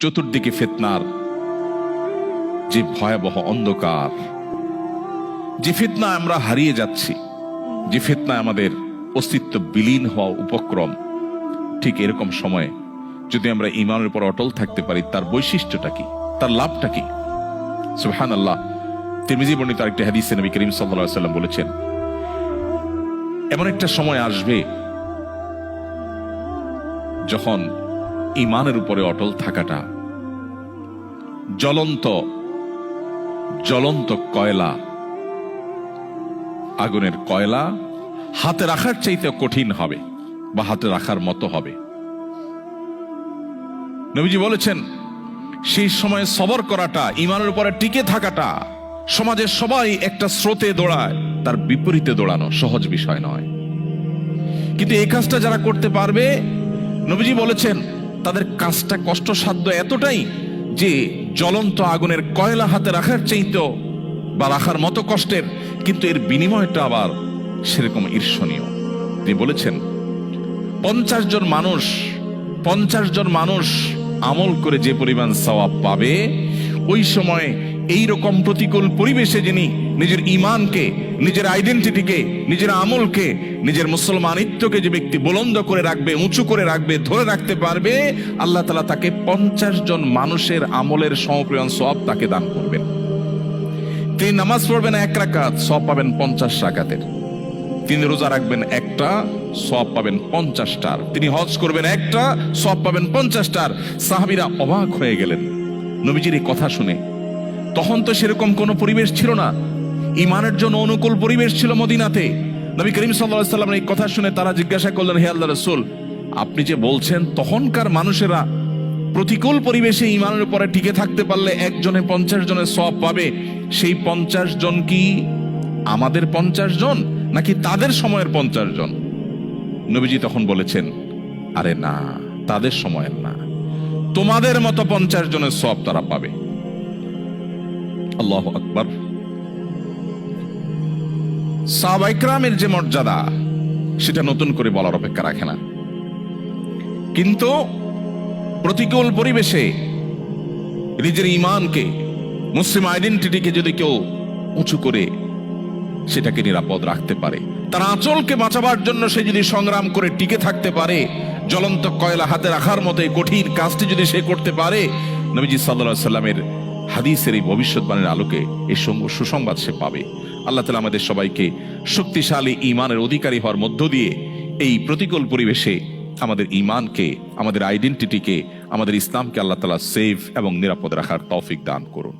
চতুর্দিকে ফিতনার যে ভয়াবহ অন্ধকার, যে ফিতনা আমরা হারিয়ে যাচ্ছি, যে ফিতনা আমাদের অস্তিত্ব বিলীন হওয়া উপক্রম, ঠিক এরকম সময়ে যদি আমরা ঈমানের উপর অটল থাকতে পারি, তার বৈশিষ্ট্যটা কি, তার লাভটা কি? সুবহানাল্লাহ। তিরমিজি বর্ণিত আরেকটি হাদিসে নবী করিম সাল্লাল্লাহু আলাইহি ওয়াসাল্লাম বলেছেন, এমন একটা সময় আসবে যখন ঈমানের উপরে অটল থাকাটা জ্বলন্ত কয়লা, আগুনের কয়লা হাতে রাখার চাইতে কঠিন হবে বা হাতে রাখার মতো হবে। নবীজি বলেছেন, সেই সময় সবর করাটা, ঈমানের উপরে টিকে থাকাটা, সমাজের সবাই একটা স্রোতে দৌড়ায়, তার বিপরীতে দৌড়ানো সহজ বিষয় নয়। কিন্তু এই কাজটা যারা করতে পারবে, নবীজি বলেছেন তাদের কাজটা কষ্টসাধ্য এতটাই যে জ্বলন্ত আগুনের কয়লা হাতে রাখার চাইতেও বা রাখার মতো কষ্টের, কিন্তু এর বিনিময়টা আবার সেরকম ঈর্ষণীয়। তিনি বলেছেন 50 জন মানুষ আমল করে যে পরিমাণ সওয়াব পাবে, ওই সময় এই রকম প্রতিকূল পরিবেশে যিনি নিজের ঈমানকে, নিজের আইডেন্টিটিকে, নিজের আমলকে, নিজের মুসলমানিত্বকে যে ব্যক্তি বুলন্দ করে রাখবে, উঁচু করে রাখবে, ধরে রাখতে পারবে, আল্লাহ তাআলা তাকে 50 জন মানুষের আমলের সমপরিমাণ সওয়াব তাকে দান করবেন। তিনি নামাজ পড়বেন 1 রাকাত, সওয়াব পাবেন 50 রাকাতের। তিনি রোজা রাখবেন 1টা, সওয়াব পাবেন 50টার। তিনি হজ করবেন 1টা, সওয়াব পাবেন 50টার। সাহাবীরা অবাক হয়ে গেলেন নবীজির এই কথা শুনে। তখন তো সেরকম কোনো পরিবেশ ছিল না, ঈমানের জন্য অনুকূল পরিবেশ ছিল মদিনাতে। নবী করিম সাল্লাল্লাহু আলাইহি ওয়াসাল্লামের এই কথা শুনে তারা জিজ্ঞাসা করলেন, হে আল্লাহর রাসূল, আপনি যে বলছেন তখনকার মানুষেরা প্রতিকূল পরিবেশে ঈমানের উপরে টিকে থাকতে পারলে একজনে 50 জনের সওয়াব পাবে, সেই 50 জন কি আমাদের 50 জন নাকি তাদের সময়ের 50 জন? নবীজি তখন বলেছেন, আরে না, তাদের সময়ের না, তোমাদের মতো 50 জনের সওয়াব তারা পাবে। আল্লাহু আকবার। সাহাবায়ে কেরামের যে মর্যাদা, সেটা নতুন করে বলার অপেক্ষা রাখে না। কিন্তু প্রতিকূল পরিবেশে নিজের ঈমানকে, মুসলিম আইডেন্টিটিকে যদি কেউ উঁচু করে সেটাকে নিরাপদ রাখতে পারে, তার আঁচলকে বাঁচাবার জন্য সে যদি সংগ্রাম করে টিকে থাকতে পারে, জ্বলন্ত কয়লা হাতে রাখার মতো এই কঠিন কাজটি যদি সে করতে পারে, নবীজি সাল্লাল্লাহু আলাইহি সাল্লামের হাদিসের এই ভবিষ্যৎবাণীর আলোকে এই সুসংবাদ সে পাবে। আল্লাহ তাআলা আমাদের সবাইকে শক্তিশালী ঈমানের অধিকারী হওয়ার মধ্য দিয়ে এই প্রতিকূল পরিবেশে আমাদের ঈমানকে, আমাদের আইডেন্টিটিকে, আমাদের ইসলামকে আল্লাহ তাআলা সেফ এবং নিরাপদ রাখার তৌফিক দান করুন।